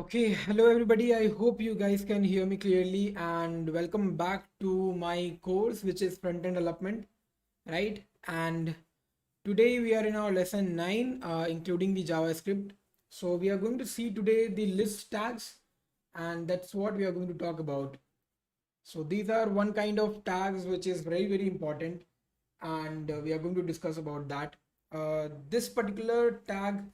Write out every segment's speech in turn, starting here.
Okay, hello everybody. I hope you guys can hear me clearly and welcome back to my course, which is Frontend Development, right? And today we are in our lesson 9, including the JavaScript. So we are going to see today the list tags, and that's what we are going to talk about. So these are one kind of tags which is very important, and we are going to discuss about that. This particular tag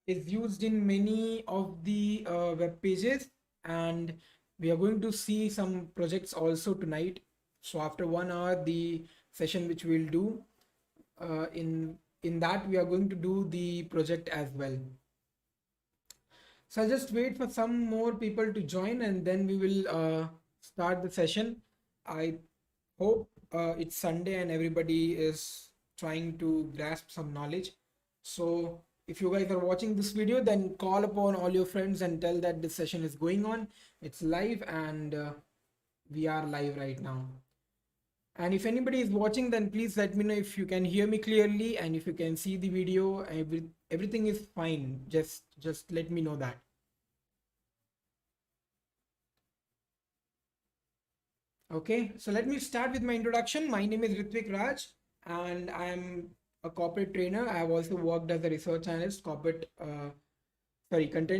is used in many of the web pages, and we are going to see some projects also tonight. So after 1 hour, the session which we'll do, in that we are going to do the project as well. So I'll just wait for some more people to join and then we will start the session. I hope it's Sunday and everybody is trying to grasp some knowledge. So if you guys are watching this video, then call upon all your friends and tell that this session is going on. It's live and we are live right now. And if anybody is watching, then please let me know if you can hear me clearly and if you can see the video. Everything is fine. Just let me know that. Okay, so let me start with my introduction. My name is Ritwik Raj and I am a corporate trainer. I have also worked as a research analyst, content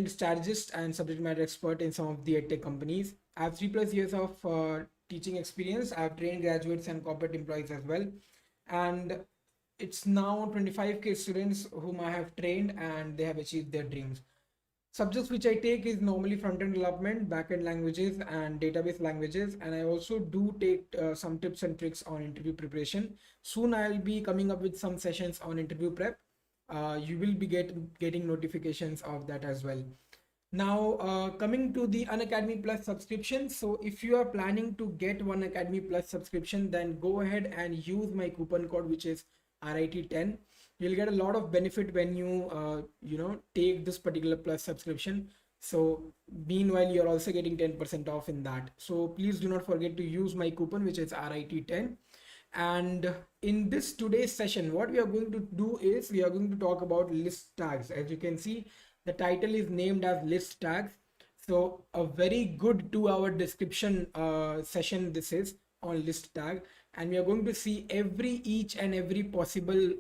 strategist and subject matter expert in some of the edtech companies. I have 3+ years of teaching experience. I have trained graduates and corporate employees as well. And it's now 25K students whom I have trained and they have achieved their dreams. Subjects which I take is normally front-end development, back-end languages and database languages. And I also do take some tips and tricks on interview preparation. Soon I'll be coming up with some sessions on interview prep. You will be getting notifications of that as well. Now, coming to the Unacademy Plus subscription. So if you are planning to get Unacademy Plus subscription, then go ahead and use my coupon code, which is RIT10. You'll get a lot of benefit when you take this particular plus subscription. So meanwhile, you're also getting 10% off in that. So please do not forget to use my coupon, which is RIT10. And in this today's session, what we are going to do is we are going to talk about list tags. As you can see, the title is named as list tags. So a very good 2-hour description session this is on list tag, and we are going to see each and every possible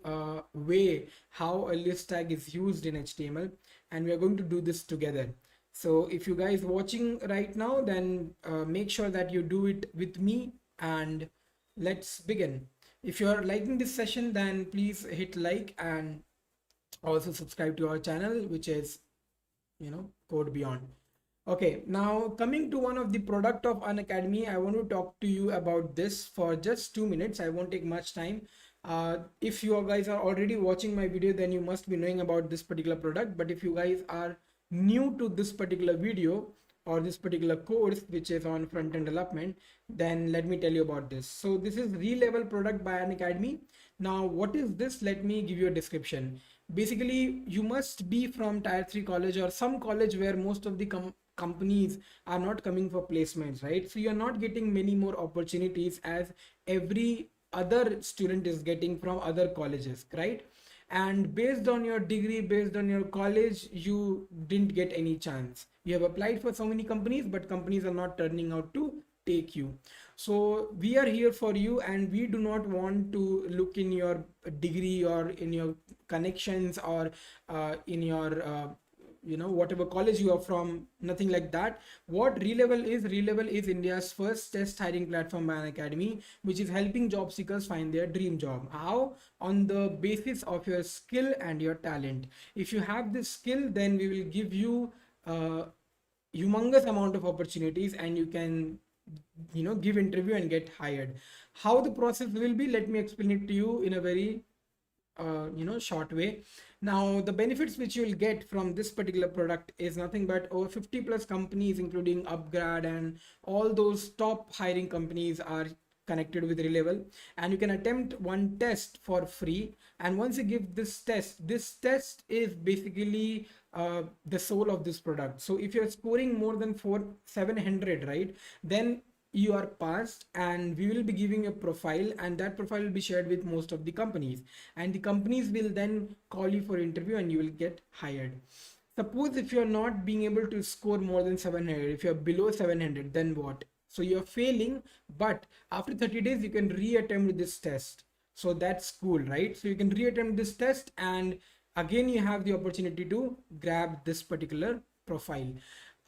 way how a list tag is used in HTML, and we are going to do this together. So if you guys watching right now, then make sure that you do it with me and let's begin. If you are liking this session, then please hit like and also subscribe to our channel, which is CodeBeyond. Okay, now coming to one of the product of Unacademy, I want to talk to you about this for just 2 minutes. I won't take much time. If you guys are already watching my video, then you must be knowing about this particular product. But if you guys are new to this particular video or this particular course, which is on front-end development, then let me tell you about this. So this is Relevel product by Unacademy. Now, what is this? Let me give you a description. Basically, you must be from tier 3 college or some college where most of the companies are not coming for placements, right? So you're not getting many more opportunities as every other student is getting from other colleges, right? And based on your degree, based on your college, you didn't get any chance. You have applied for so many companies, but companies are not turning out to take you. So we are here for you, and we do not want to look in your degree or in your connections or in your whatever college you are from, nothing like that. What Relevel is India's first test hiring platform by Unacademy, which is helping job seekers find their dream job. How? On the basis of your skill and your talent. If you have this skill, then we will give you humongous amount of opportunities and you can give interview and get hired. How the process will be, let me explain it to you in a very short way. Now, the benefits which you will get from this particular product is nothing but over 50+ companies, including Abbr and all those top hiring companies, are connected with Relevel, and you can attempt one test for free. And once you give this test is basically the soul of this product. So if you're scoring more than 700, right, then you are passed, and we will be giving a profile, and that profile will be shared with most of the companies, and the companies will then call you for interview and you will get hired. Suppose if you're not being able to score more than 700, if you're below 700, then what? So you're failing, but after 30 days, you can reattempt this test. So that's cool, right? So you can reattempt this test, and again, you have the opportunity to grab this particular profile.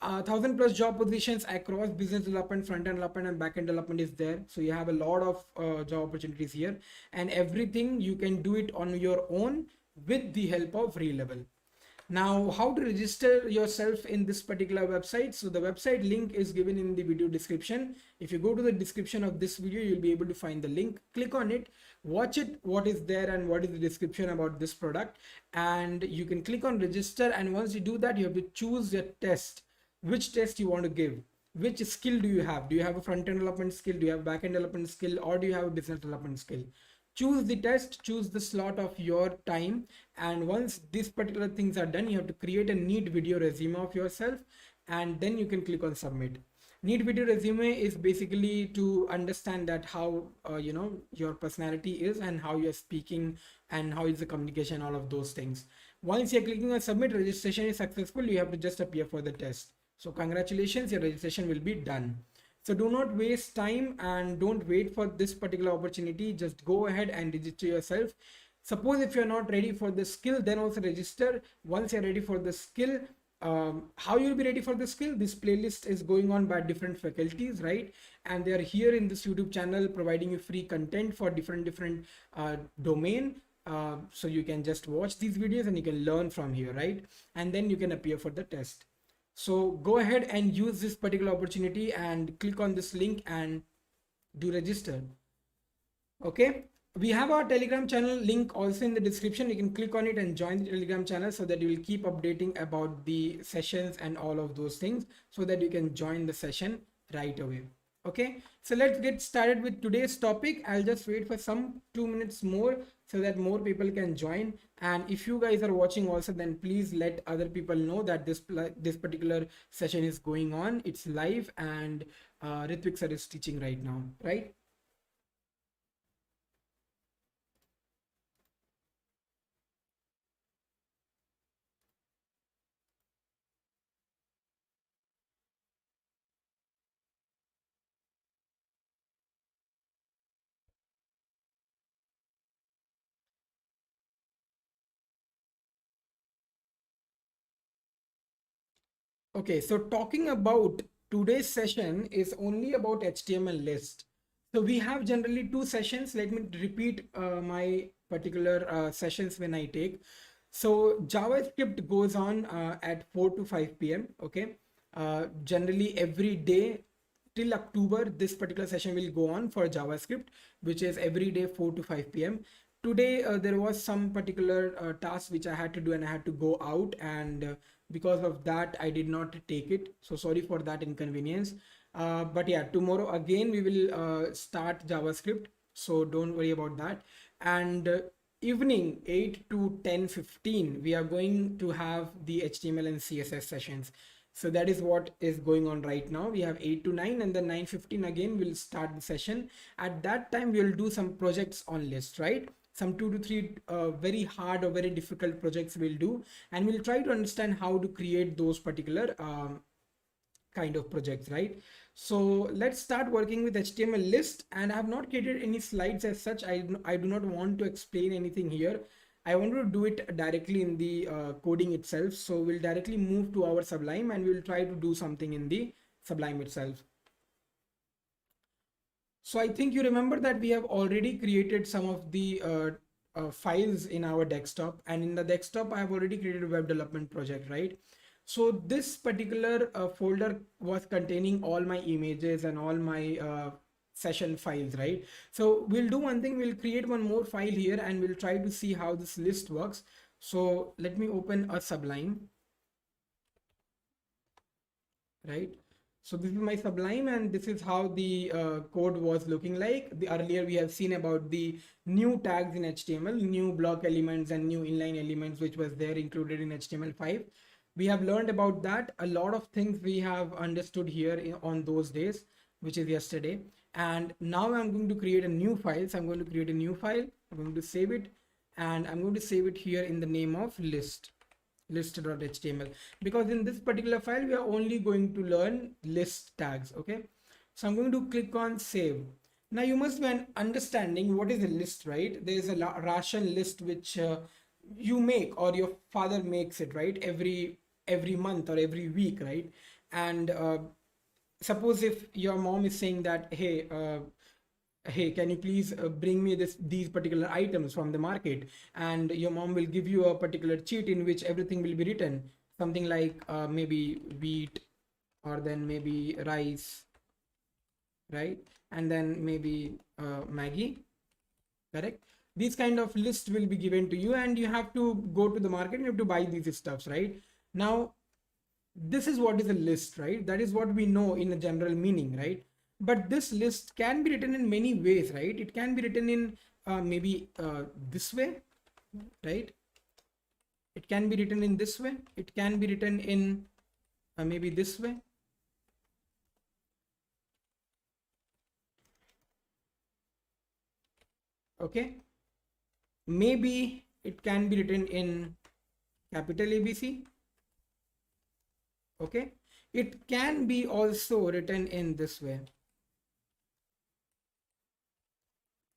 1,000+ job positions across business development, front-end development, and back-end development is there. So you have a lot of job opportunities here, and everything you can do it on your own with the help of Relevel. Now, how to register yourself in this particular website? So the website link is given in the video description. If you go to the description of this video, you'll be able to find the link. Click on it, watch it, what is there and what is the description about this product, and you can click on register. And once you do that, you have to choose your test, which test you want to give. Which skill do you have? Do you have a front-end development skill? Do you have back-end development skill? Or do you have a business development skill? Choose the test, choose the slot of your time, and once these particular things are done, you have to create a neat video resume of yourself, and then you can click on submit. Neat video resume is basically to understand that how your personality is and how you're speaking and how is the communication, all of those things. Once you're clicking on submit, registration is successful. You have to just appear for the test. So congratulations, your registration will be done. So do not waste time and don't wait for this particular opportunity. Just go ahead and register yourself. Suppose if you're not ready for the skill, then also register. Once you're ready for the skill, how you'll be ready for the skill? This playlist is going on by different faculties, right? And they are here in this YouTube channel providing you free content for different domain. So you can just watch these videos and you can learn from here, right? And then you can appear for the test. So go ahead and use this particular opportunity and click on this link and do register. Okay, we have our Telegram channel link also in the description. You can click on it and join the Telegram channel so that you will keep updating about the sessions and all of those things, so that you can join the session right away. Okay, so let's get started with today's topic. I'll just wait for some 2 minutes more so that more people can join. And if you guys are watching also, then please let other people know that this particular session is going on. It's live, and Ritwik sir is teaching right now, right? Okay, so talking about today's session is only about HTML list. So we have generally 2 sessions. Let me repeat my particular sessions when I take. So JavaScript goes on at 4 to 5 p.m. Okay, generally every day till October, this particular session will go on for JavaScript, which is every day 4 to 5 p.m. Today there was some particular task which I had to do, and I had to go out, and because of that I did not take it. So sorry for that inconvenience. But yeah, tomorrow again we will start JavaScript, so don't worry about that. And evening 8 to 10:15 we are going to have the HTML and CSS sessions. So that is what is going on right now. We have 8 to 9, and then 9:15 again we'll start the session. At that time we'll do some projects on list, right? Some 2 to 3 very hard or very difficult projects we'll do, and we'll try to understand how to create those particular kind of projects, right? So let's start working with HTML list. And I have not created any slides as such. I do not want to explain anything here. I want to do it directly in the coding itself. So we'll directly move to our Sublime, and we'll try to do something in the Sublime itself. So I think you remember that we have already created some of the files in our desktop, and in the desktop I have already created a web development project, right? So this particular folder was containing all my images and all my session files, right? So we'll do one thing, we'll create one more file here, and we'll try to see how this list works. So let me open a Sublime, right? So this is my Sublime, and this is how the code was looking like. Earlier we have seen about the new tags in HTML, new block elements and new inline elements, which was there included in HTML5. We have learned about that. A lot of things we have understood here on those days, which is yesterday. And now I'm going to create a new file. So I'm going to create a new file. I'm going to save it, and I'm going to save it here in the name of list. list.html, because in this particular file we are only going to learn list tags. Okay, so I'm going to click on save. Now you must be understanding what is a list, right? There is a ration list which you make, or your father makes it, right? Every month or every week, right? And suppose if your mom is saying that, hey, can you please bring me these particular items from the market, and your mom will give you a particular sheet in which everything will be written, something like maybe wheat, or then maybe rice, right? And then maybe Maggie, correct? These kind of list will be given to you, and you have to go to the market and you have to buy these stuffs, right? Now this is what is a list, right? That is what we know in a general meaning, right? But this list can be written in many ways, right? It can be written in maybe this way, right? It can be written in this way. It can be written in maybe this way. Okay, maybe it can be written in capital ABC. Okay, it can be also written in this way,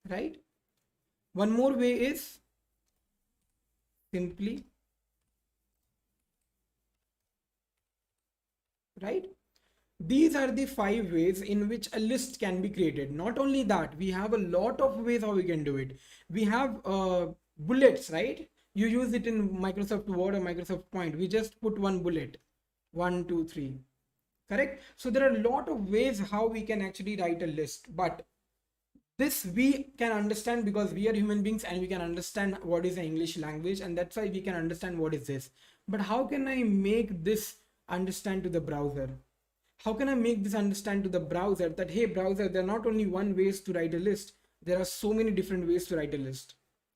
right? One more way is simply, right? These are the 5 ways in which a list can be created. Not only that, we have a lot of ways how we can do it. We have bullets, right? You use it in Microsoft Word or Microsoft Point. We just put one bullet, 1, 2, 3, correct? So there are a lot of ways how we can actually write a list, but this we can understand because we are human beings and we can understand what is the English language, and that's why we can understand what is this. But how can I make this understand to the browser? How can I make this understand to the browser that, hey browser, there are not only one ways to write a list, there are so many different ways to write a list,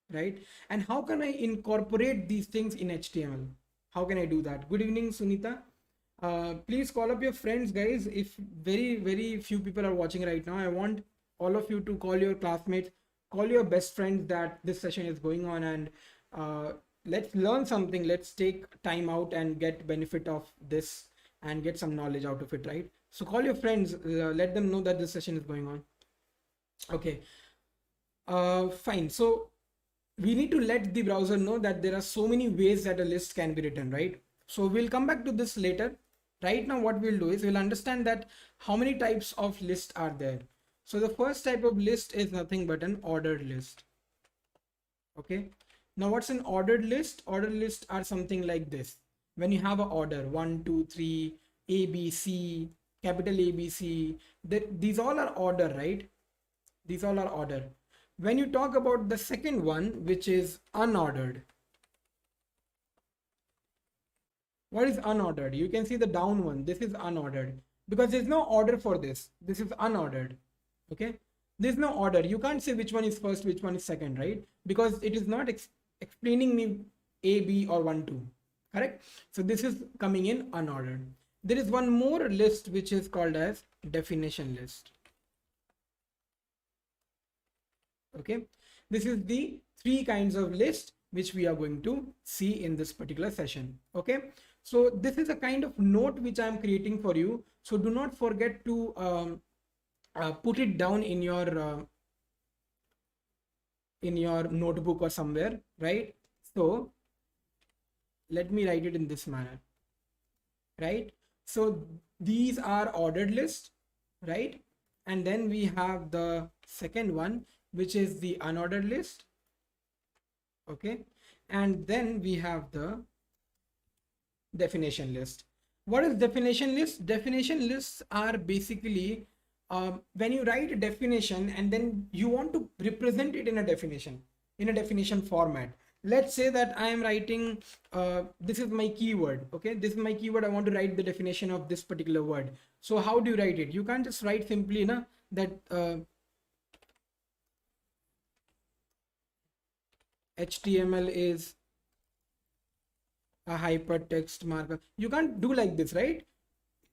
right? And how can I incorporate these things in HTML? How can I do that? Good evening, Sunita. Please call up your friends, guys. If very few people are watching right now, I want all of you to call your classmates, call your best friends that this session is going on, and let's learn something. Let's take time out and get benefit of this and get some knowledge out of it, right? So call your friends, let them know that this session is going on. Okay, fine. So we need to let the browser know that there are so many ways that a list can be written, right? So we'll come back to this later. Right now what we'll do is we'll understand that how many types of lists are there. So the first type of list is nothing but an ordered list. Okay, now what's an ordered list? Ordered lists are something like this. When you have an order 1, 2, 3, ABC, capital ABC, these all are order, right? These all are order. When you talk about the second one, which is unordered, what is unordered? You can see the down one. This is unordered because there's no order for this. This is unordered. Okay, there's no order. You can't say which one is first, which one is second, right? Because it is not explaining me A, B, or 1, 2. Correct? So this is coming in unordered. There is one more list which is called as definition list. Okay, this is the 3 kinds of list which we are going to see in this particular session. Okay, so this is a kind of note which I am creating for you. So do not forget to put it down in your notebook or somewhere, right? So let me write it in this manner, right? So these are ordered list, right? And then we have the second one, which is the unordered list. Okay, and then we have the definition list. What is definition list? Definition lists are basically when you write a definition and then you want to represent it in a definition format. Let's say that I am writing, this is my keyword. Okay, this is my keyword. I want to write the definition of this particular word. So how do you write it? You can't just write simply that HTML is a hypertext markup. You can't do like this, right?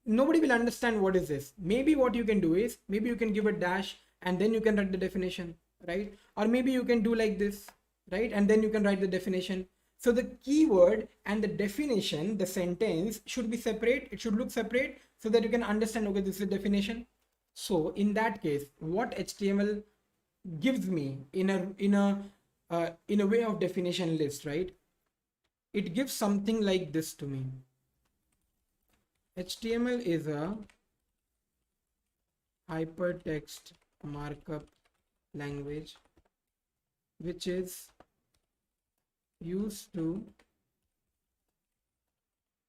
Nobody will understand what is this. Maybe what you can do is, maybe you can give a dash and then you can write the definition, right? Or maybe you can do like this, right? And then you can write the definition. So the keyword and the definition, the sentence should be separate. It should look separate so that you can understand, okay, this is a definition. So in that case, what HTML gives me in a way of definition list, right? It gives something like this to me. HTML is a hypertext markup language which is used to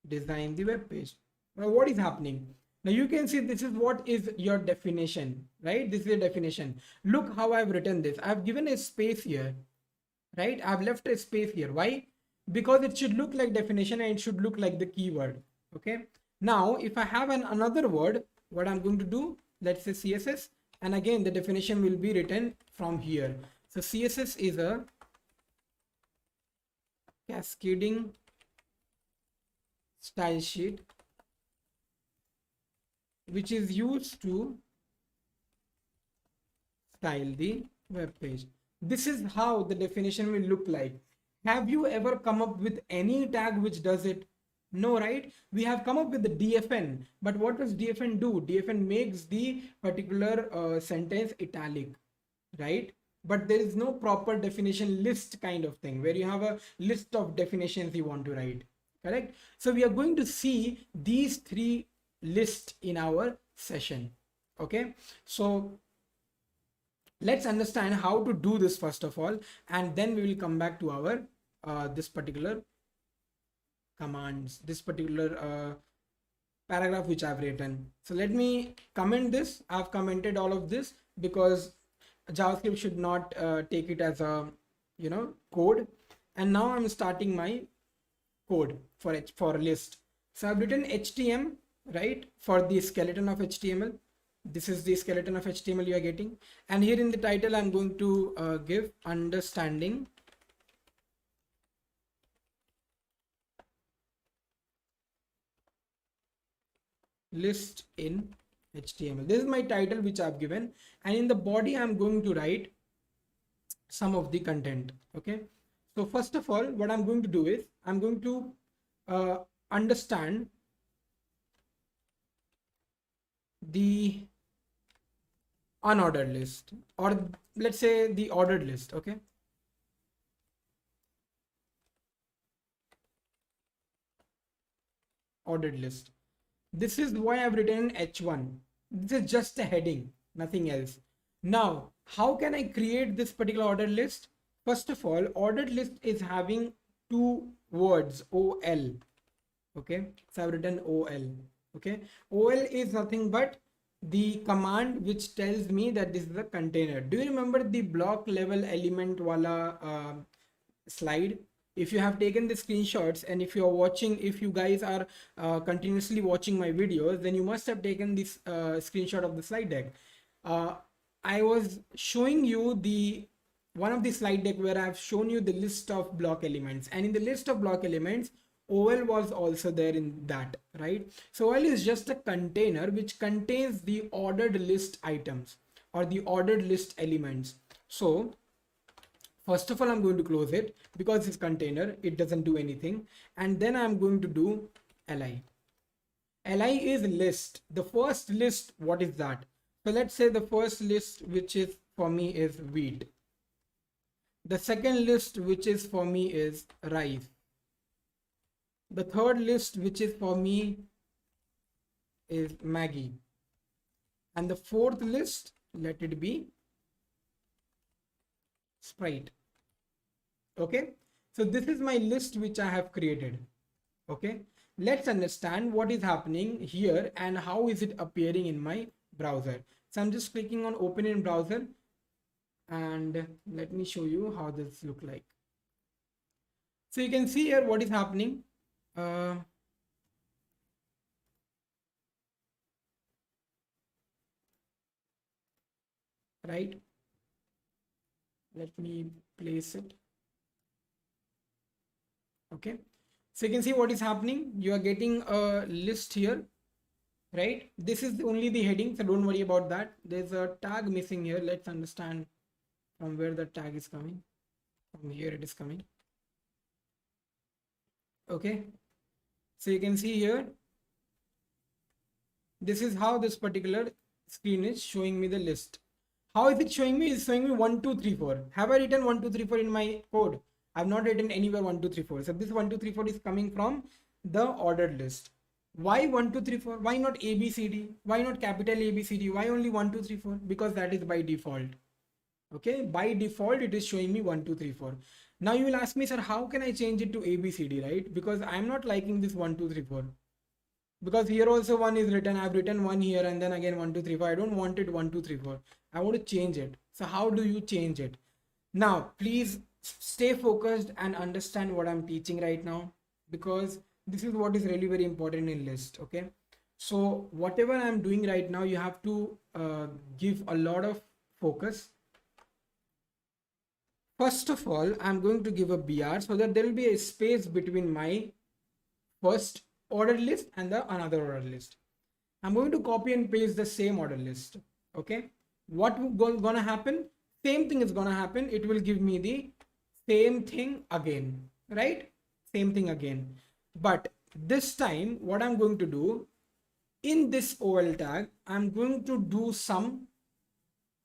design the web page. Now what is happening? Now you can see this is what is your definition, right? This is a definition. Look how I've written this. I've given a space here, right? I've left a space here. Why? Because it should look like definition and it should look like the keyword. Okay. Now if I have another word, what I'm going to do, let's say CSS, and again the definition will be written from here. So CSS is a cascading style sheet which is used to style the web page. This is how the definition will look like. Have you ever come up with any tag which does it? No, right? We have come up with the DFN, but what does DFN do? DFN makes the particular sentence italic, right? But there is no proper definition list kind of thing where you have a list of definitions you want to write, correct? So we are going to see these three lists in our session. Okay, so let's understand how to do this first of all, and then we will come back to our this particular commands, this particular paragraph which I've written. So let me comment this. I've commented all of this because JavaScript should not take it as a code. And now I'm starting my code for a list. So I've written HTML, right, for the skeleton of HTML. This is the skeleton of HTML you are getting, and here in the title I'm going to give understanding list in HTML. This is my title which I've given, and in the body I'm going to write some of the content. Okay, so first of all what I'm going to do is I'm going to understand the unordered list, or let's say the ordered list. Okay, ordered list. This is why I've written H1. This is just a heading, nothing else. Now how can I create this particular ordered list? First of all, ordered list is having two words, OL. Okay, so I've written OL. Okay, OL is nothing but the command which tells me that this is a container. Do you remember the block level element wala slide? If you have taken the screenshots, and if you are watching, if you guys are continuously watching my videos, then you must have taken this screenshot of the slide deck. I was showing you the one of the slide deck where I've shown you the list of block elements, and in the list of block elements OL was also there in that, right? So OL is just a container which contains the ordered list items or the ordered list elements. So first of all I'm going to close it because it's container, it doesn't do anything, and then I'm going to do li. Li is list. The first list, what is that? So let's say the first list which is for me is wheat. The second list which is for me is rice. The third list which is for me is Maggie, and the fourth list, let it be Sprite. Okay, so this is my list which I have created. Okay, let's understand what is happening here and how is it appearing in my browser. So I'm just clicking on open in browser, and let me show you how this look like. So you can see here what is happening. Right, let me place it. Okay, so you can see what is happening. You are getting a list here, right? This is only the heading, so don't worry about that. There's a tag missing here. Let's understand from where the tag is coming. From here it is coming. Okay, so you can see here, this is how this particular screen is showing me the list. How is it showing me? It's showing me 1 2 3 4. Have I written 1 2 3 4 in my code? I've not written anywhere 1 2 3 4. So this 1 2 3 4 is coming from the ordered list. Why 1 2 3 4? Why not A B C D? Why not capital A B C D? Why only 1 2 3 4? Because that is by default. Okay, by default it is showing me 1 2 3 4. Now you will ask me, sir, how can I change it to A B C D, right? Because I'm not liking this 1 2 3 4. Because here also one is written, I've written one here and then again 1 2 3 4. I don't want it 1 2 3 4. I want to change it. So how do you change it? Now please stay focused and understand what I'm teaching right now, because this is what is really very important in list. Okay, so whatever I'm doing right now, you have to give a lot of focus. First of all, I'm going to give a BR so that there will be a space between my first ordered list and the another ordered list. I'm going to copy and paste the same order list. Okay, what gonna happen? Same thing is gonna happen. It will give me the same thing again, right? Same thing again. But this time, what I'm going to do in this OL tag, I'm going to do some,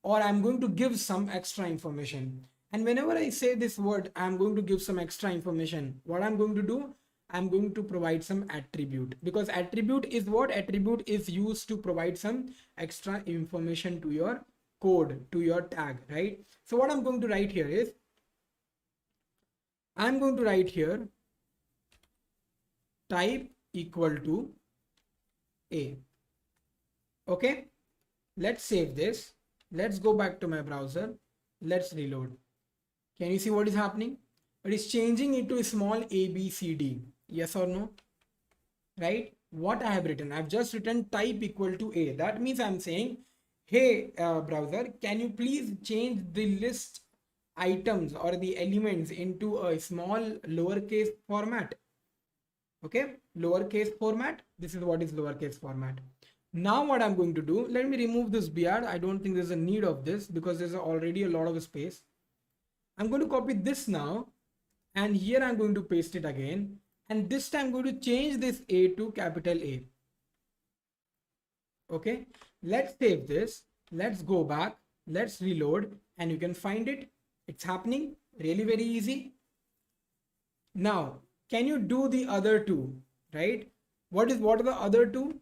or I'm going to give some extra information. And whenever I say this word, I'm going to give some extra information. What I'm going to do, I'm going to provide some attribute, because attribute is what? Attribute is used to provide some extra information to your code, to your tag, right? So what I'm going to write here is, I'm going to write here type equal to A. Okay, let's save this. Let's go back to my browser. Let's reload. Can you see what is happening? It is changing it to a small A, B, C, D. Yes or no? Right? What I have written, I've just written type equal to A. That means I'm saying, hey, browser, can you please change the list items or the elements into a small lowercase format? Okay, lowercase format. This is what is lowercase format. Now what I'm going to do, let me remove this BR. I don't think there's a need of this because there's already a lot of space. I'm going to copy this now, and here I'm going to paste it again, and this time I'm going to change this A to capital A. Okay, let's save this. Let's go back. Let's reload, and you can find it. It's happening really very easy. Now, can you do the other two, right? What are the other two?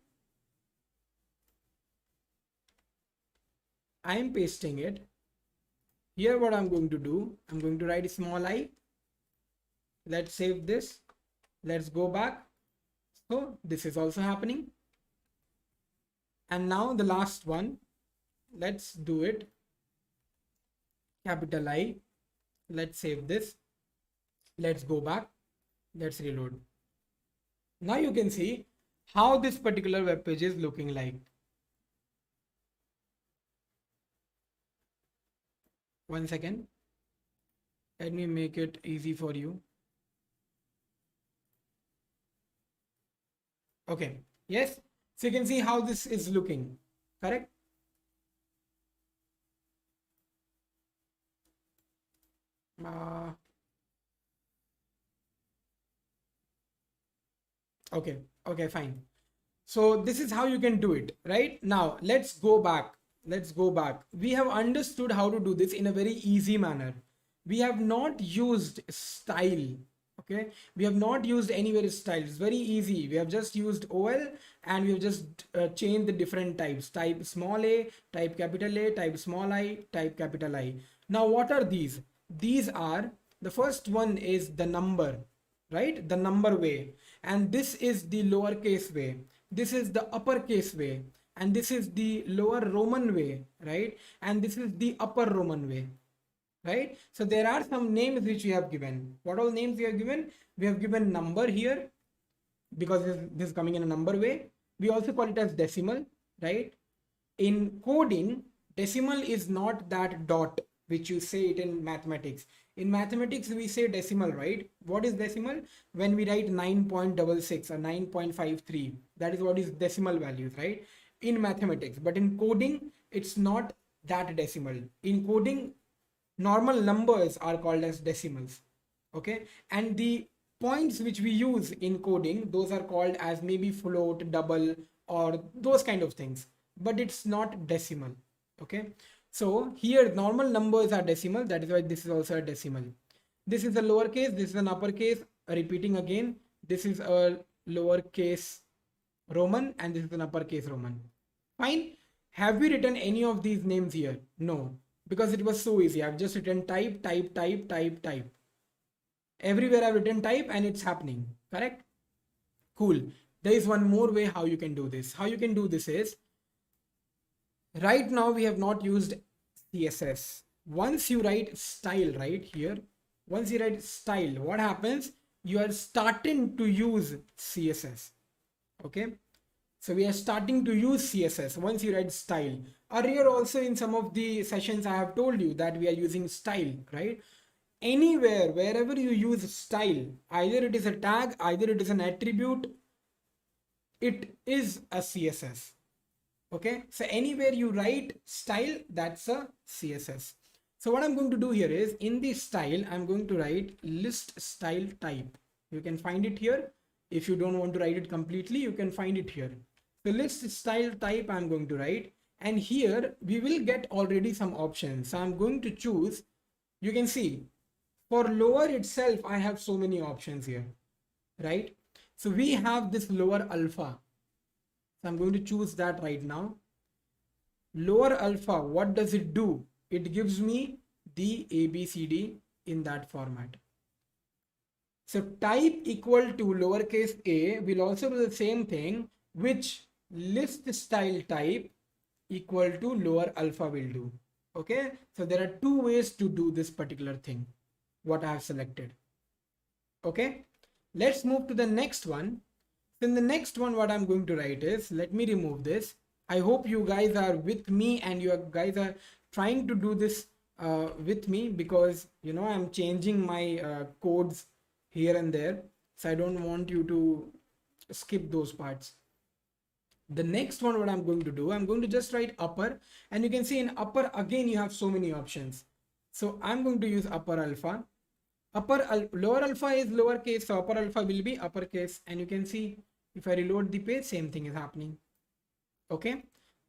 I am pasting it. Here what I'm going to do, I'm going to write a small I. Let's save this. Let's go back. So this is also happening. And now the last one, let's do it. Capital I. Let's save this. Let's go back. Let's reload. Now you can see how this particular web page is looking like. One second. Let me make it easy for you. Okay. Yes. So you can see how this is looking. Correct? Okay, fine. So this is how you can do it, right? Now let's go back. We have understood how to do this in a very easy manner. We have not used style. Okay, we have not used anywhere style. It's very easy. We have just used OL, and we have just changed the different types: type small a, type capital A, type small I, type capital I. Now what are these? These are, the first one is the number, right? The number way, and this is the lowercase way, this is the uppercase way, and this is the lower Roman way, right? And this is the upper Roman way, right? So there are some names which we have given. What all names we have given? We have given number here because this is coming in a number way. We also call it as decimal, right? In coding, decimal is not that dot which you say it in mathematics. In mathematics, we say decimal, right? What is decimal? When we write 9.66 or 9.53, that is what is decimal values, right? In mathematics. But in coding, it's not that decimal. In coding, normal numbers are called as decimals. Okay, and the points which we use in coding, those are called as maybe float, double, or those kind of things, but it's not decimal. Okay, so here normal numbers are decimal, that is why this is also a decimal. This is a lowercase, this is an uppercase, repeating again, this is a lowercase Roman and this is an uppercase Roman. Fine. Have we written any of these names here? No, because it was so easy. I've just written type, type, type, type, type. Everywhere I've written type and it's happening. Correct? Cool. There is one more way how you can do this. How you can do this is, right now we have not used CSS. Once you write style right here, once you write style, what happens? You are starting to use CSS. Okay. So we are starting to use CSS once you write style. Earlier also in some of the sessions I have told you that we are using style, right? Anywhere, wherever you use style, either it is a tag, either it is an attribute, it is a CSS. Okay, so anywhere you write style, that's a CSS. So what I'm going to do here is, in the style, I'm going to write list style type. You can find it here. If you don't want to write it completely, you can find it here. So list style type I'm going to write, and here we will get already some options. So I'm going to choose, you can see for lower itself, I have so many options here, right? So we have this lower alpha. So I'm going to choose that right now. Lower alpha, what does it do? It gives me the ABCD in that format. So type equal to lowercase a will also do the same thing, which list style type equal to lower alpha will do. Okay, so there are two ways to do this particular thing, what I have selected. Okay, let's move to the next one. Then the next one, what I'm going to write is, let me remove this. I hope you guys are with me and you guys are trying to do this with me, because you know I'm changing my codes here and there, so I don't want you to skip those parts. The next one, what I'm going to do, I'm going to just write upper, and you can see in upper again you have so many options. So I'm going to use upper alpha. Lower alpha is lowercase, so upper alpha will be uppercase, and you can see if I reload the page, same thing is happening. Okay,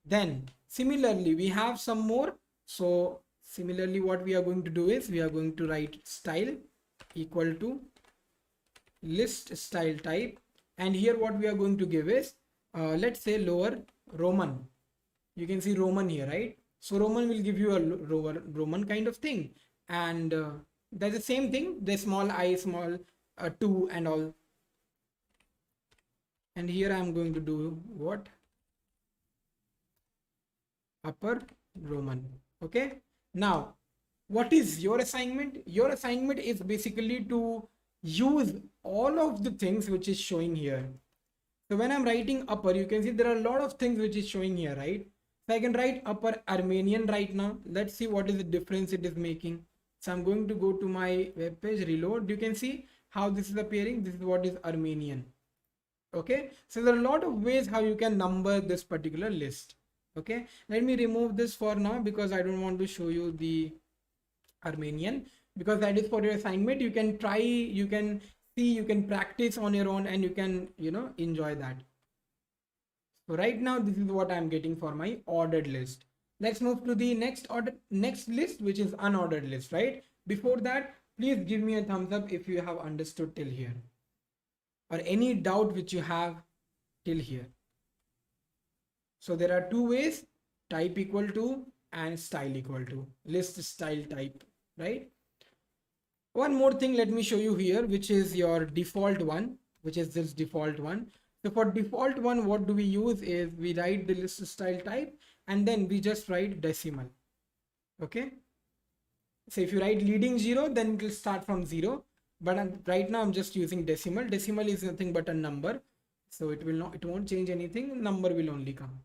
then similarly we have some more. So similarly what we are going to do is, we are going to write style equal to list style type, and here what we are going to give is let's say lower Roman. You can see Roman here, right? So Roman will give you a lower Roman kind of thing, and that's the same thing, the small I, small 2 and all. And here I'm going to do what? Upper Roman. Okay, now what is your assignment? Your assignment is basically to use all of the things which is showing here. So when I'm writing upper, you can see there are a lot of things which is showing here, right? So I can write upper Armenian right now. Let's see what is the difference it is making. So I'm going to go to my web page, reload. You can see how this is appearing. This is what is Armenian. Okay, so there are a lot of ways how you can number this particular list. Okay, let me remove this for now because I don't want to show you the Armenian, because that is for your assignment. You can try, you can see, you can practice on your own, and you can, you know, enjoy that. So right now this is what I'm getting for my ordered list. Let's move to the next list, which is unordered list, right? Before that, please give me a thumbs up if you have understood till here, or any doubt which you have till here. So there are two ways, type equal to and style equal to, list style type, right? One more thing, let me show you here, which is your default one, which is this default one. So for default one, what do we use is, we write the list style type and then we just write decimal. Okay, so if you write leading 0, then it will start from 0, but right now I'm just using decimal. Decimal is nothing but a number, so it won't change anything, number will only come.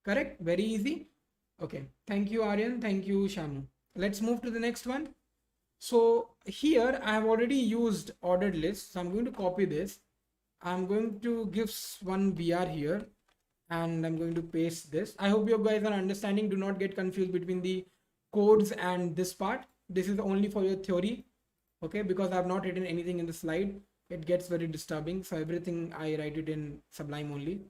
Correct, very easy. Okay, thank you Aryan, thank you Shamu. Let's move to the next one. So here I have already used ordered list, so I'm going to copy this. I'm going to give one BR here and I'm going to paste this. I hope you guys are understanding. Do not get confused between the codes and this part. This is only for your theory. Okay, because I've not written anything in the slide, it gets very disturbing. So everything I write it in Sublime only.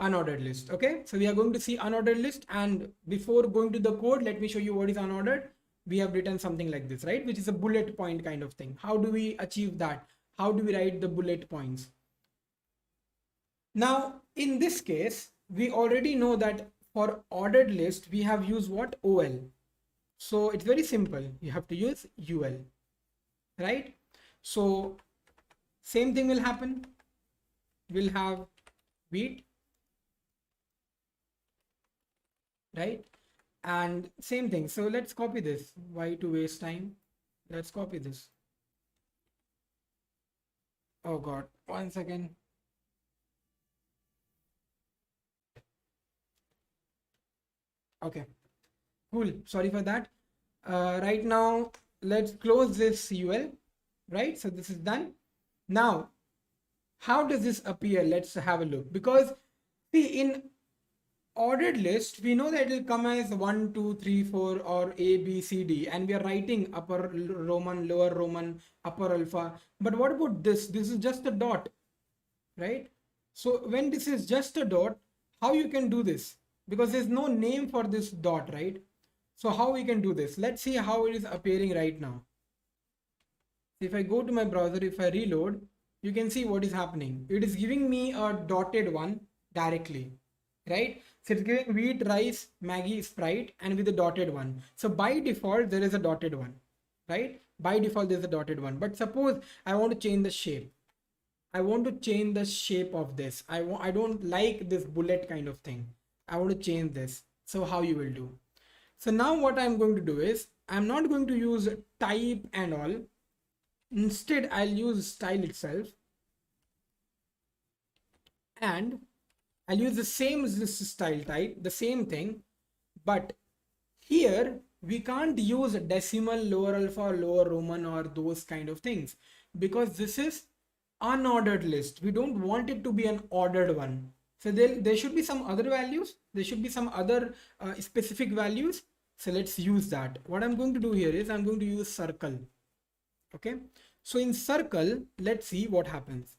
Unordered list. Okay, so we are going to see unordered list, and before going to the code, let me show you what is unordered. We have written something like this, right, which is a bullet point kind of thing. How do we achieve that? How do we write the bullet points? Now in this case, we already know that for ordered list we have used what? OL. So it's very simple, you have to use UL, right? So same thing will happen. We'll have wheat, right? And same thing. So let's copy this. Why to waste time? Let's copy this. Oh God, 1 second. Okay, cool. Sorry for that. Right now, let's close this UL, right? So this is done. Now, how does this appear? Let's have a look. Because see, in ordered list, we know that it will come as 1, 2, 3, 4 or A, B, C, D, and we are writing upper Roman, lower Roman, upper alpha. But what about this? This is just a dot, right? So when this is just a dot, how you can do this? Because there's no name for this dot, right? So how we can do this? Let's see how it is appearing right now. If I go to my browser, if I reload, you can see what is happening. It is giving me a dotted one directly, right? So it's giving wheat, rice, Maggie, Sprite, and with a dotted one. So by default, there is a dotted one, right? By default, there's a dotted one. But suppose I want to change the shape. I want to change the shape of this. I don't like this bullet kind of thing. I want to change this. So how you will do? So now what I'm going to do is, I'm not going to use type and all. Instead, I'll use style itself. And I'll use the same as this style type, the same thing. But here, we can't use decimal, lower alpha, lower Roman or those kind of things. Because this is unordered list. We don't want it to be an ordered one. So there should be some other values. There should be some other specific values. So let's use that. What I'm going to do here is I'm going to use circle. Okay. So in circle, let's see what happens.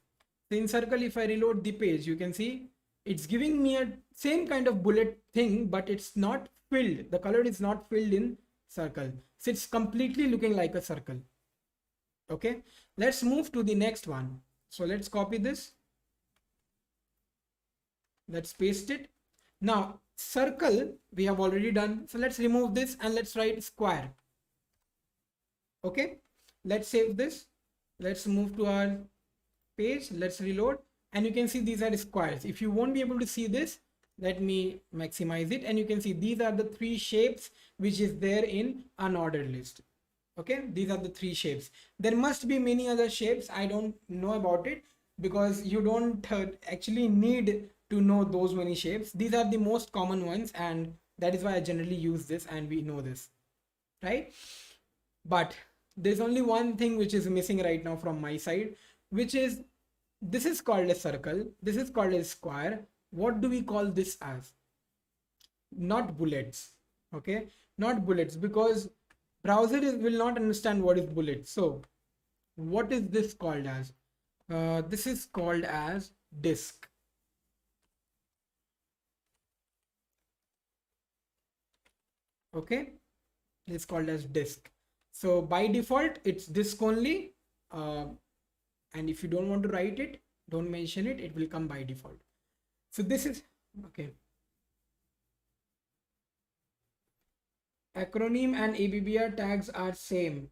So in circle, if I reload the page, you can see it's giving me a same kind of bullet thing, but it's not filled. The color is not filled in circle. So it's completely looking like a circle. Okay. Let's move to the next one. So let's copy this. Let's paste it. Now circle we have already done. So let's remove this and let's write square. Okay. Let's save this. Let's move to our page. Let's reload. And you can see these are squares. If you won't be able to see this, let me maximize it. And you can see these are the 3 shapes which is there in unordered list. Okay. These are the 3 shapes. There must be many other shapes. I don't know about it because you don't actually need to know those many shapes. These are the most common ones, and that is why I generally use this, and we know this, right? But there's only one thing which is missing right now from my side, which is this is called a circle. This is called a square. What do we call this as? Not bullets. Okay, not bullets, because browser will not understand what is bullets. So what is this called as? This is called as disk. Okay, it's called as disk. So by default it's disk only, and if you don't want to write it, don't mention it, it will come by default. So this is okay. Acronym and Abbr tags are same.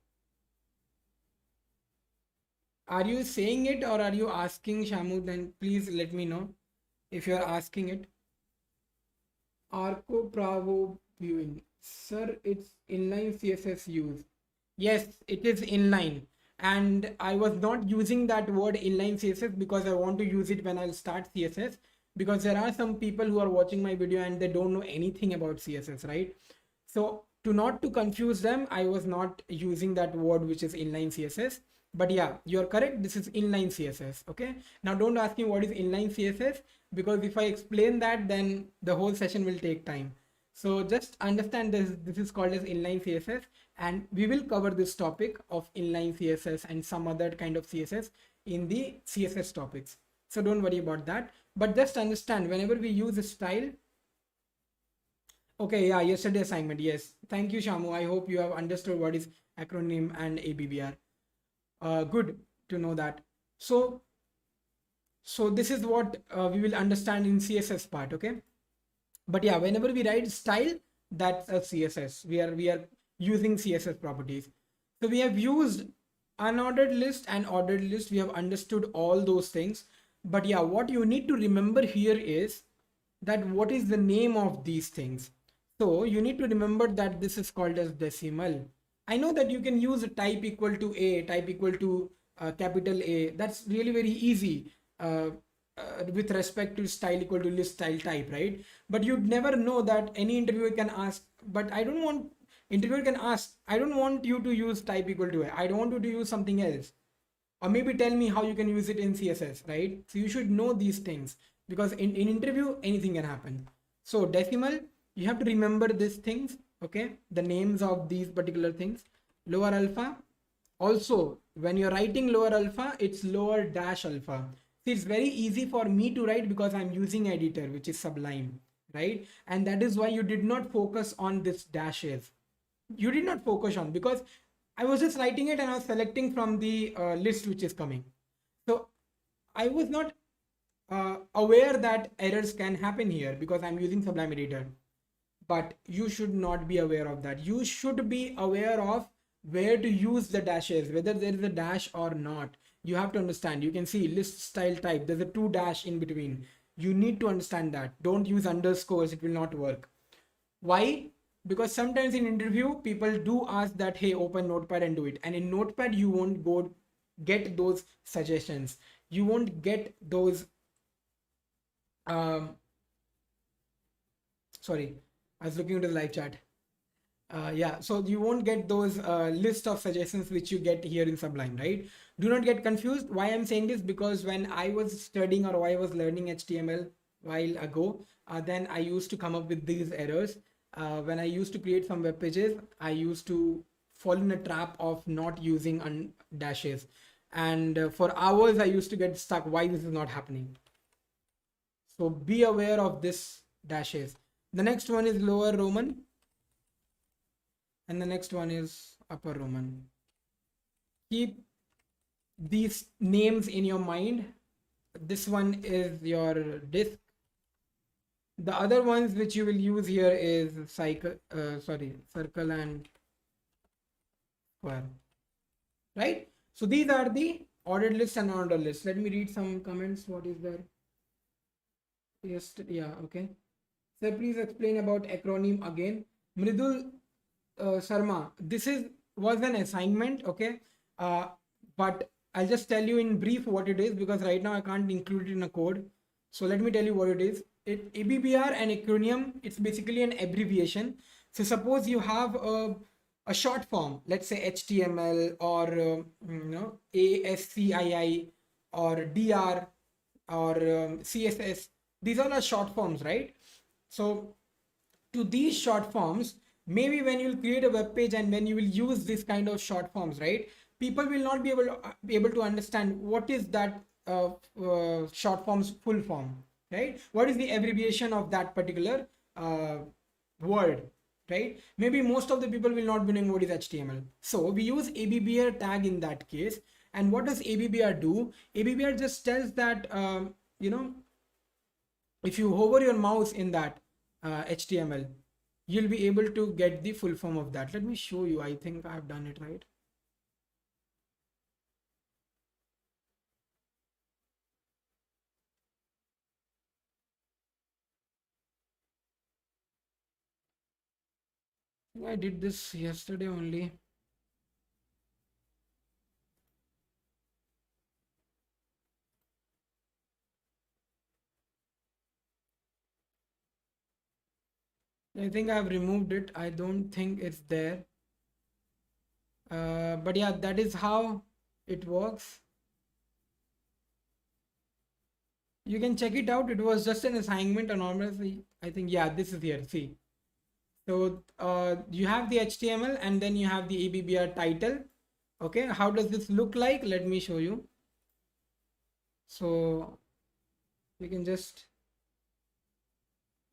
Are you saying it or are you asking, Shamu? Then please let me know if you are asking it. Arco Bravo viewing. Sir, it's inline CSS use. Yes, it is inline. And I was not using that word inline CSS because I want to use it when I'll start CSS, because there are some people who are watching my video and they don't know anything about CSS, right? So not to confuse them, I was not using that word which is inline CSS. But yeah, you're correct. This is inline CSS. Okay. Now don't ask me what is inline CSS, because if I explain that, then the whole session will take time. So just understand this. This is called as inline CSS, and we will cover this topic of inline CSS and some other kind of CSS in the CSS topics. So don't worry about that. But just understand whenever we use a style. Okay, yeah, yesterday assignment. Yes, thank you, Shamu. I hope you have understood what is acronym and ABBR. Good to know that. So this is what we will understand in CSS part. Okay. But yeah, whenever we write style, that's a CSS. We are using CSS properties. So we have used unordered list and ordered list. We have understood all those things. But yeah, what you need to remember here is that what is the name of these things. So you need to remember that this is called as decimal. I know that you can use a type equal to A, type equal to capital A. That's really very easy. With respect to style equal to list style type, right? But you'd never know that any interviewer can ask, but I don't want, interviewer can ask, I don't want you to use type equal to A. I don't want you to use something else. Or maybe tell me how you can use it in CSS, right? So you should know these things because in interview, anything can happen. So decimal, you have to remember these things, okay? The names of these particular things. Lower alpha. Also, when you're writing lower alpha, it's lower dash alpha. See, it's very easy for me to write because I'm using editor, which is Sublime, right? And that is why you did not focus on this dashes. You did not focus on, because I was just writing it and I was selecting from the list which is coming. So I was not aware that errors can happen here because I'm using Sublime editor. But you should not be aware of that. You should be aware of where to use the dashes, whether there is a dash or not. You have to understand. You can see list style type, there's a 2 dash in between. You need to understand that. Don't use underscores, it will not work. Why? Because sometimes in interview people do ask that, hey, open notepad and do it, and in notepad you won't go get those suggestions. You won't get those sorry, I was looking into the live chat. Yeah, so you won't get those list of suggestions which you get here in Sublime, right? Do not get confused. Why I'm saying this, because when I was studying or I was learning HTML while ago, then I used to come up with these errors. When I used to create some web pages, I used to fall in a trap of not using dashes, and for hours I used to get stuck. Why this is not happening? So be aware of this dashes. The next one is lower Roman, and the next one is upper Roman. Keep these names in your mind. This one is your disk. The other ones which you will use here is circle and square, right? So these are the ordered list and unordered list. Let me read some comments. What is there? Yes, yeah, okay. So please explain about acronym again. Mridul Sharma, this was an assignment, okay? But I'll just tell you in brief what it is, because right now I can't include it in a code. So let me tell you what it is. ABBR and acronym, it's basically an abbreviation. So suppose you have a short form, let's say HTML or ASCII or DR or CSS. These all are short forms, right? So to these short forms, maybe when you'll create a web page and when you will use this kind of short forms, right, people will not be able to understand what is that short form's full form, right? What is the abbreviation of that particular word, right? Maybe most of the people will not be knowing what is HTML. So we use Abbr tag in that case. And what does Abbr do? Abbr just tells that if you hover your mouse in that HTML, you'll be able to get the full form of that. Let me show you. I think I've done it right. I did this yesterday only. I think I've removed it. I don't think it's there. But yeah, that is how it works. You can check it out. It was just an assignment, enormously. I think, yeah, this is here. See, So you have the HTML and then you have the Abbr title. Okay, how does this look like? Let me show you. So you can just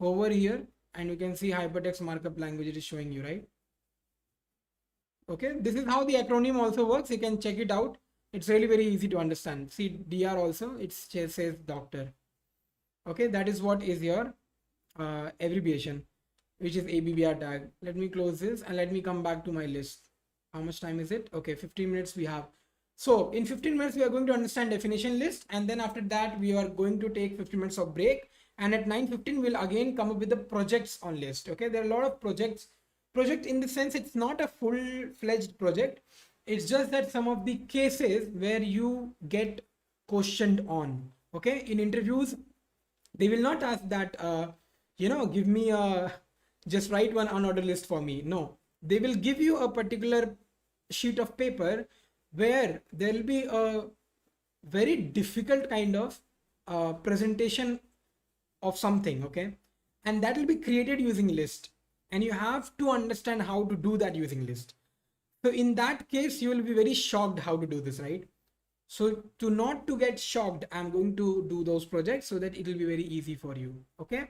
over here and you can see hypertext markup language it is showing you, right? Okay, this is how the acronym also works. You can check it out. It's really very easy to understand. See DR also, it says doctor. Okay, that is what is your abbreviation, which is Abbr tag. Let me close this and let me come back to my list. How much time is it? Okay, 15 minutes we have. So in 15 minutes, we are going to understand definition list. And then after that, we are going to take 15 minutes of break. And at 9:15, we'll again come up with the projects on list. Okay, there are a lot of projects. Project in the sense, it's not a full-fledged project. It's just that some of the cases where you get questioned on. Okay, in interviews, they will not ask that, give me a, just write one unordered list for me. No, they will give you a particular sheet of paper where there will be a very difficult kind of presentation of something. Okay, and that will be created using list, and you have to understand how to do that using list. So in that case, you will be very shocked how to do this, right? So to not to get shocked, I'm going to do those projects so that it will be very easy for you. Okay,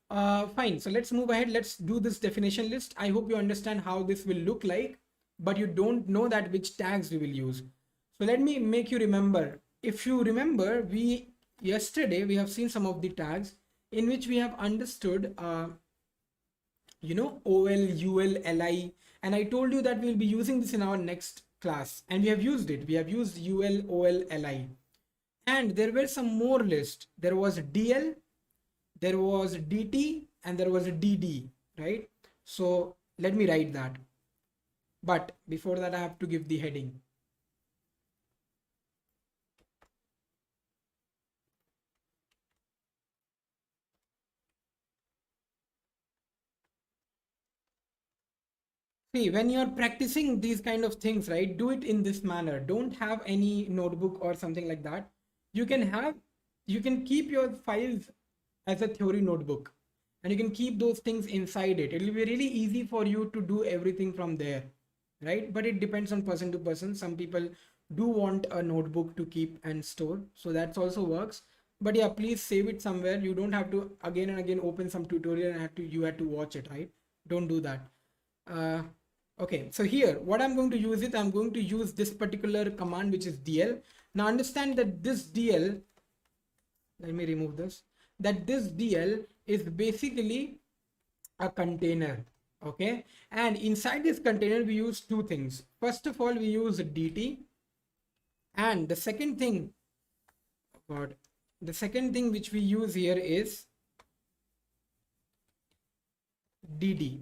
fine. So let's move ahead. Let's do this definition list. I hope you understand how this will look like, but you don't know that which tags we will use. So let me make you remember. If you remember, yesterday we have seen some of the tags in which we have understood, OL, UL, LI, and I told you that we'll be using this in our next class, and we have used it. We have used UL, OL, LI, and there were some more lists. There was DL, there was DT, and there was a DD, right? So let me write that. But before that, I have to give the heading. See, when you're practicing these kind of things, right, do it in this manner. Don't have any notebook or something like that. You can keep your files as a theory notebook, and you can keep those things inside it. It will be really easy for you to do everything from there, right? But it depends on person to person. Some people do want a notebook to keep and store, so that also works. But yeah, please save it somewhere. You don't have to again and again open some tutorial and you have to watch it, right? Don't do that. Okay, so here what I'm going to use it, I'm going to use this particular command, which is DL. Now understand that this DL, let me remove this, that this DL is basically a container. Okay, and inside this container we use two things. First of all, we use DT, and the second thing, the second thing which we use here is DD.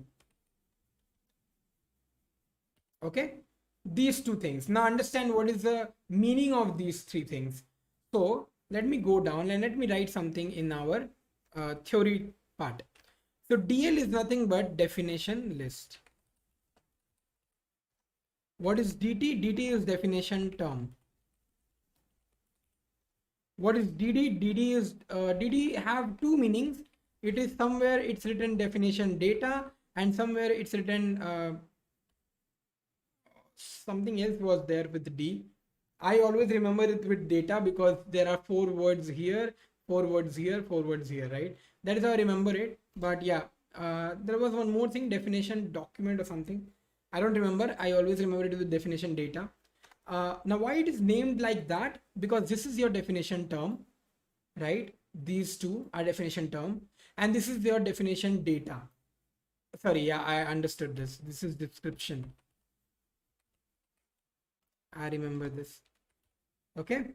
Okay, these two things. Now understand what is the meaning of these three things. So let me go down and let me write something in our theory part. So DL is nothing but definition list. What is DT? DT is definition term. What is DD? DD is DD have two meanings. It is somewhere it's written definition data, and somewhere it's written something else was there with D. I always remember it with data because there are 4 words here, 4 words here, 4 words here, right? That is how I remember it. But yeah, there was one more thing, definition document or something. I don't remember. I always remember it with definition data. Now why it is named like that? Because this is your definition term, right? These two are definition term, and this is your definition data. Sorry, yeah, I understood this. This is description. I remember this. Okay,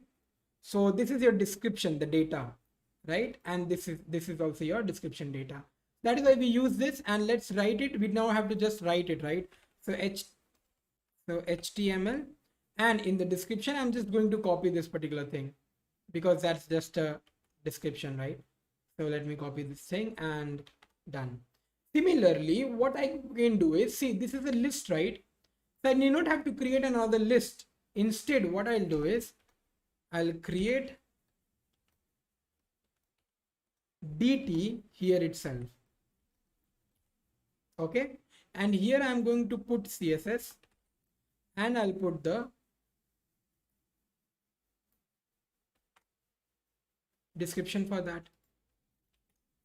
so this is your description, the data, right? And this is also your description data. That is why we use this, and let's write it. We now have to just write it, right? So HTML, and in the description I'm just going to copy this particular thing because that's just a description, right? So let me copy this thing and done. Similarly, what I can do is, see, this is a list, right? So I need not have to create another list. Instead, what I'll do is I'll create DT here itself. Okay, and here I'm going to put CSS and I'll put the description for that.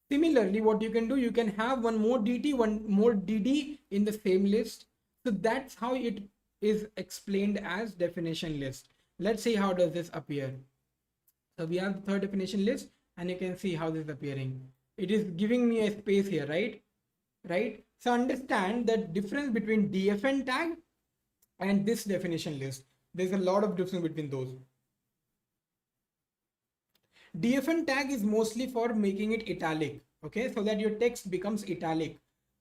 Similarly, what you can do, you can have one more DD in the same list. So that's how it is explained as definition list. Let's see how does this appear. So we have the third definition list and you can see how this is appearing. It is giving me a space here, right? Right. So understand the difference between DFN tag and this definition list. There's a lot of difference between those. DFN tag is mostly for making it italic, okay, so that your text becomes italic.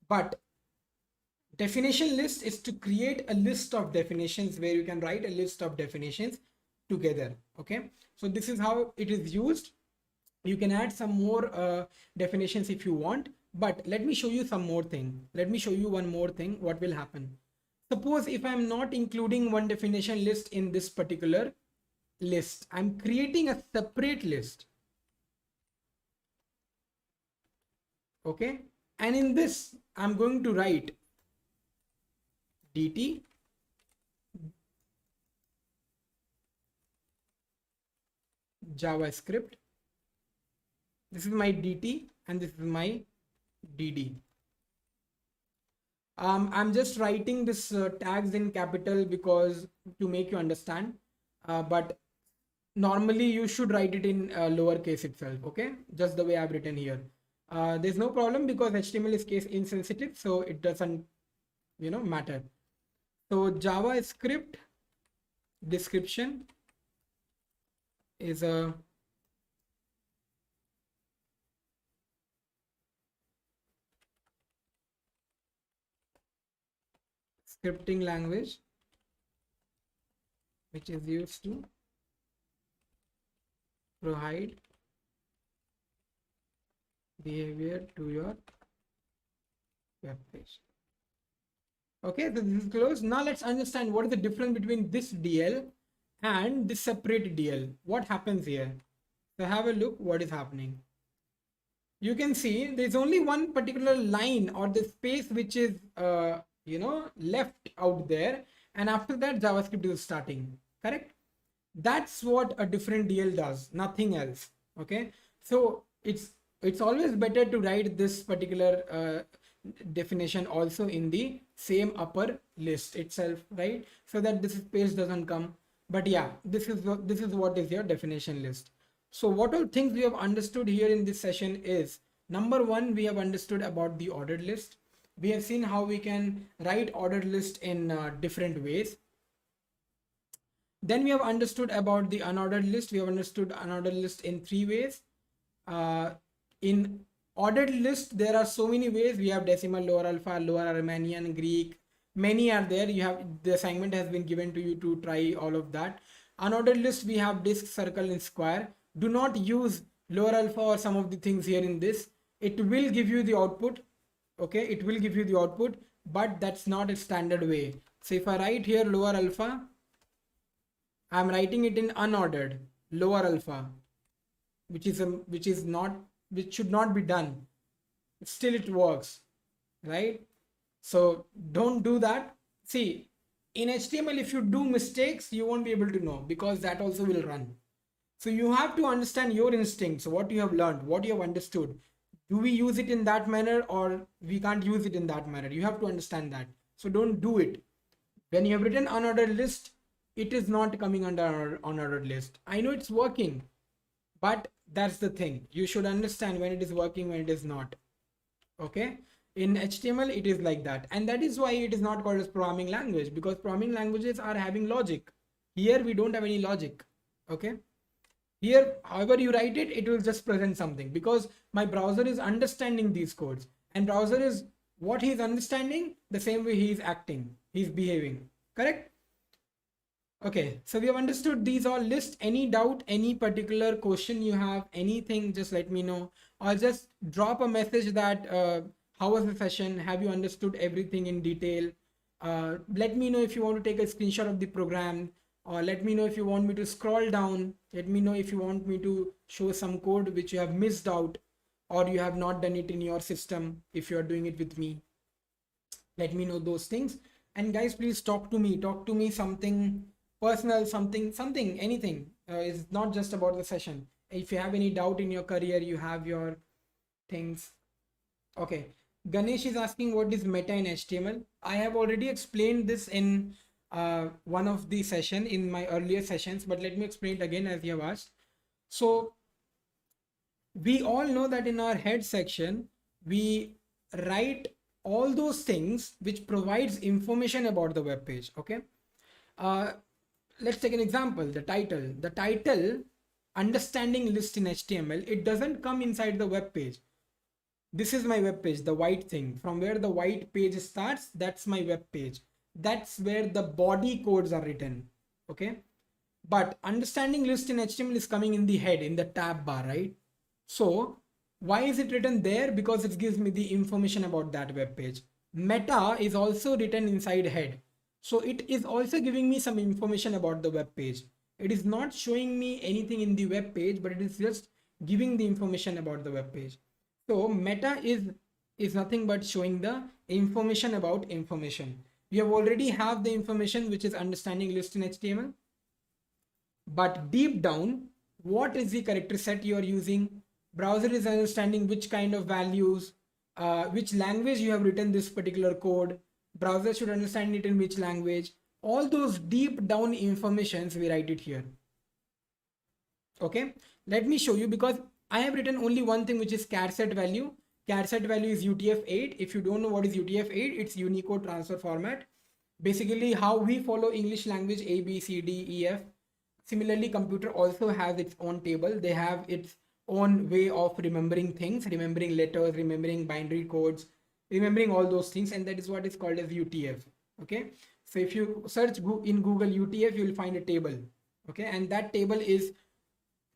But definition list is to create a list of definitions where you can write a list of definitions together. Okay, so this is how it is used. You can add some more definitions if you want, but let me show you some more thing. Let me show you one more thing. What will happen? Suppose if I'm not including one definition list in this particular list, I'm creating a separate list. Okay, and in this I'm going to write DT JavaScript. This is my DT and this is my DD. I'm just writing this tags in capital because to make you understand, but normally you should write it in lowercase itself. Okay, just the way I've written here. There's no problem because HTML is case insensitive, so it doesn't, matter. So JavaScript description is a scripting language which is used to provide behavior to your web page. Okay, so this is closed. Now let's understand what is the difference between this DL and this separate DL. What happens here? So have a look what is happening. You can see there's only one particular line or the space which is left out there, and after that JavaScript is starting. Correct? That's what a different DL does, nothing else. Okay, so it's always better to write this particular definition also in the same upper list itself, right? So that this space doesn't come. But yeah, this is what is your definition list. So what all things we have understood here in this session is, number one, we have understood about the ordered list. We have seen how we can write ordered list in different ways. Then we have understood about the unordered list. We have understood unordered list in 3 ways. In ordered list, there are so many ways. We have decimal, lower alpha, lower Armenian, Greek. Many are there. The assignment has been given to you to try all of that. Unordered list, we have disk, circle, and square. Do not use lower alpha or some of the things here in this. It will give you the output. Okay, it will give you the output, but that's not a standard way. So if I write here lower alpha, I'm writing it in unordered lower alpha, which should not be done. Still it works, right? So don't do that. See, in HTML, if you do mistakes, you won't be able to know because that also will run. So you have to understand your instincts, what you have learned, what you have understood. Do we use it in that manner or we can't use it in that manner? You have to understand that. So don't do it. When you have written unordered list, it is not coming under unordered list. I know it's working, but that's the thing. You should understand when it is working, when it is not. Okay. In HTML, it is like that. And that is why it is not called as programming language, because programming languages are having logic. Here, we don't have any logic. Okay. Here, however you write it, it will just present something because my browser is understanding these codes, and browser is what he's understanding the same way he is acting, he's behaving. Correct? Okay, so we have understood these all lists. Any doubt, any particular question you have, anything, just let me know, or just drop a message that how was the session? Have you understood everything in detail? Let me know if you want to take a screenshot of the program, or let me know if you want me to scroll down. Let me know if you want me to show some code which you have missed out or you have not done it in your system if you are doing it with me. Let me know those things. And guys, please talk to me something personal, something, anything. It's not just about the session. If you have any doubt in your career, you have your things. Okay, Ganesh is asking what is meta in HTML. I have already explained this in one of the session in my earlier sessions, but let me explain it again as you have asked. So we all know that in our head section, we write all those things which provides information about the web page. Okay. Let's take an example. The title, understanding list in HTML, it doesn't come inside the web page. This is my web page, the white thing. From where the white page starts, that's my web page. That's where the body codes are written. Okay. But understanding list in HTML is coming in the head, in the tab bar, right? So why is it written there? Because it gives me the information about that web page. Meta is also written inside head. So it is also giving me some information about the web page. It is not showing me anything in the web page, but it is just giving the information about the web page. So meta is nothing but showing the information about information. You have already have the information which is understanding list in HTML. But deep down, what is the character set you are using? Browser is understanding which kind of values, which language you have written this particular code. Browser should understand it in which language. All those deep down informations, we write it here. Okay, let me show you, because I have written only one thing, which is char set value. Char set value is UTF-8. If you don't know what is UTF-8, it's Unicode transfer format. Basically how we follow English language, A, B, C, D, E, F. Similarly, computer also has its own table. They have its own way of remembering things, remembering letters, remembering binary codes, remembering all those things. And that is what is called as UTF. Okay. So if you search in Google UTF, you will find a table. Okay. And that table is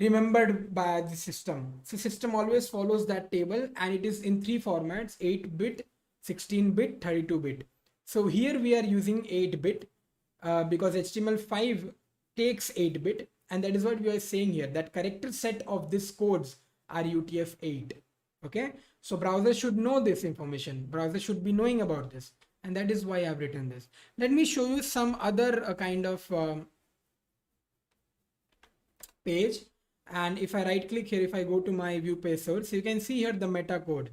remembered by the system. So system always follows that table, and it is in three formats: 8-bit, 16-bit, 32-bit. So here we are using 8-bit because HTML5 takes 8-bit, and that is what we are saying here, that character set of these codes are UTF-8. Okay, so browser should know this information. Browser should be knowing about this, and that is why I've written this. Let me show you some other kind of page. And if I right click here, if I go to my view page source, you can see here the meta code,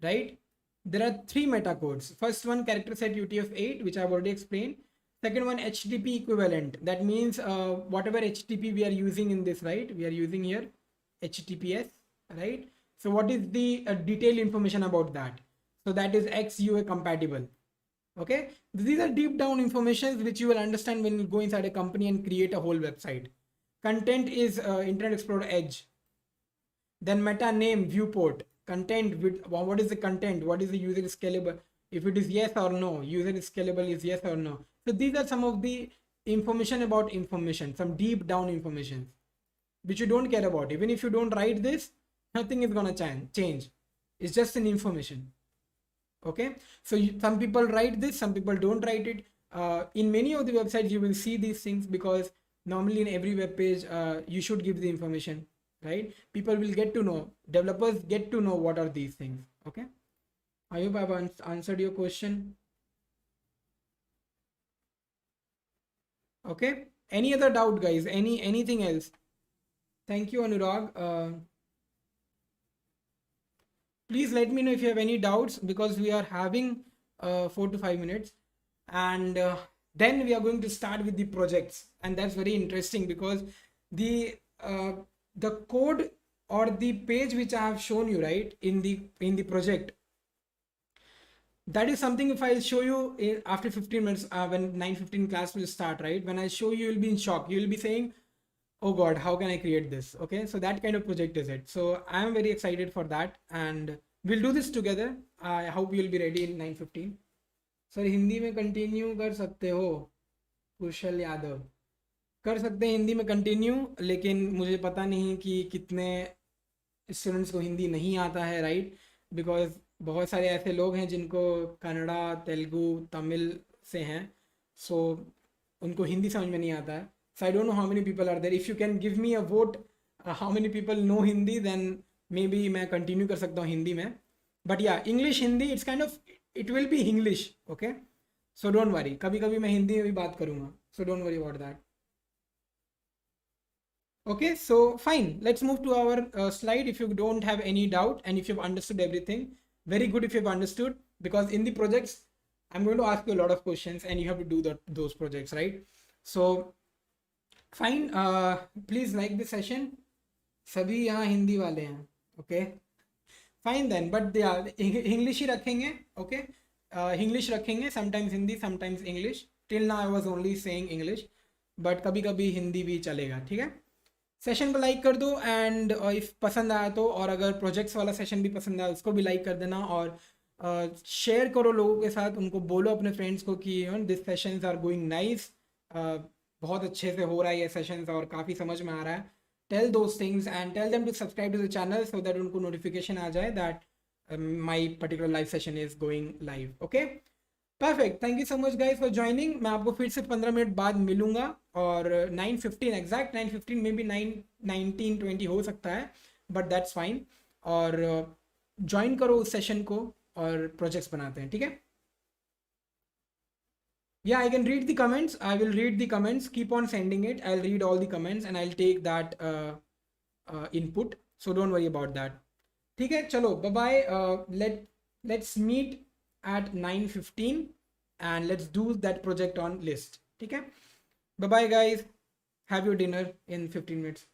right? There are three meta codes. First one, character set UTF-8, which I've already explained. Second one, HTTP equivalent. That means whatever HTTP we are using in this, right? We are using here HTTPS, right? So what is the detailed information about that? So that is XUA compatible. Okay. These are deep down informations which you will understand when you go inside a company and create a whole website. Content is Internet Explorer Edge. Then meta name, viewport. Content, with what is the content? What is the user scalable? If it is yes or no, user scalable is yes or no. So these are some of the information about information, some deep down information which you don't care about. Even if you don't write this, nothing is gonna change. It's just an information. Okay, so some people write this, some people don't write it. In many of the websites, you will see these things, because normally in every web page, you should give the information, right? People will get to know, developers get to know what are these things. Okay, I hope I've answered your question. Okay, any other doubt, guys? Anything else? Thank you, Anurag. Please let me know if you have any doubts, because we are having 4 to 5 minutes, and then we are going to start with the projects. And that's very interesting, because the code or the page which I have shown you, right, in the project, that is something, if I'll show you after 15 minutes, when 9:15 class will start, right, when I show you, you'll be in shock. You'll be saying, oh God, how can I create this? Okay, so that kind of project is it. So I am very excited for that, and we'll do this together. I hope you'll be ready in 9:15. Sir Hindi में continue कर सकते हो, कुशल यादव? कर सकते हैं हिंदी में continue, लेकिन मुझे पता नहीं कि कितने स्टूडेंट्स को हिंदी नहीं आता है, राइट? बिकॉज बहुत सारे ऐसे लोग हैं जिनको कन्नड़ा, तेलुगु, तमिल से हैं, सो उनको हिंदी समझ में नहीं आता है. So I don't know how many people are there. If you can give me a vote, how many people know Hindi, then maybe मैं continue कर सकता हूँ हिंदी में. But yeah, English, Hindi, it's kind of it will be English, okay? So don't worry, कभी कभी मैं हिंदी में भी बात करूँगा, so don't worry about that. Okay, so fine, let's move to our slide. If you don't have any doubt and if you've understood everything, very good if you've understood, because in the projects, I'm going to ask you a lot of questions and you have to do those projects, right? So fine, please like this session. सभी यहाँ हिंदी वाले हैं, okay? Fine then, but they are English ही रखेंगे, okay? English रखेंगे, sometimes Hindi, sometimes English. Till now I was only saying English, but कभी कभी हिंदी भी चलेगा, ठीक है? सेशन को लाइक कर दो एंड इफ पसंद आया तो, और अगर प्रोजेक्ट्स वाला सेशन भी पसंद आया उसको भी लाइक कर देना, और शेयर करो लोगों के साथ, उनको बोलो अपने फ्रेंड्स को कि this sessions are going nice, बहुत अच्छे से हो रहा है ये सेशंस और काफ़ी समझ में आ रहा है. Tell those things and tell them to subscribe to the channel so that उनको नोटिफिकेशन आ जाए that my particular live session is going live. Okay, perfect. Thank you so much guys for joining. मैं आपको फिर से 15 minute बाद मिलूंगा, और 9:15 एग्जैक्ट 9:15 में भी 9:19-20 हो सकता है, बट दैट्स फाइन. और ज्वाइन करो उस सेशन को और प्रोजेक्ट्स बनाते हैं, ठीक है? Yeah, I can read the comments. I will read the comments. Keep on sending it. I'll read all the comments and I'll take that input. So don't worry about that. ठीक है, चलो, bye bye. Let's meet at 9:15 and let's do that project on list. ठीक है, bye bye guys. Have your dinner in 15 minutes.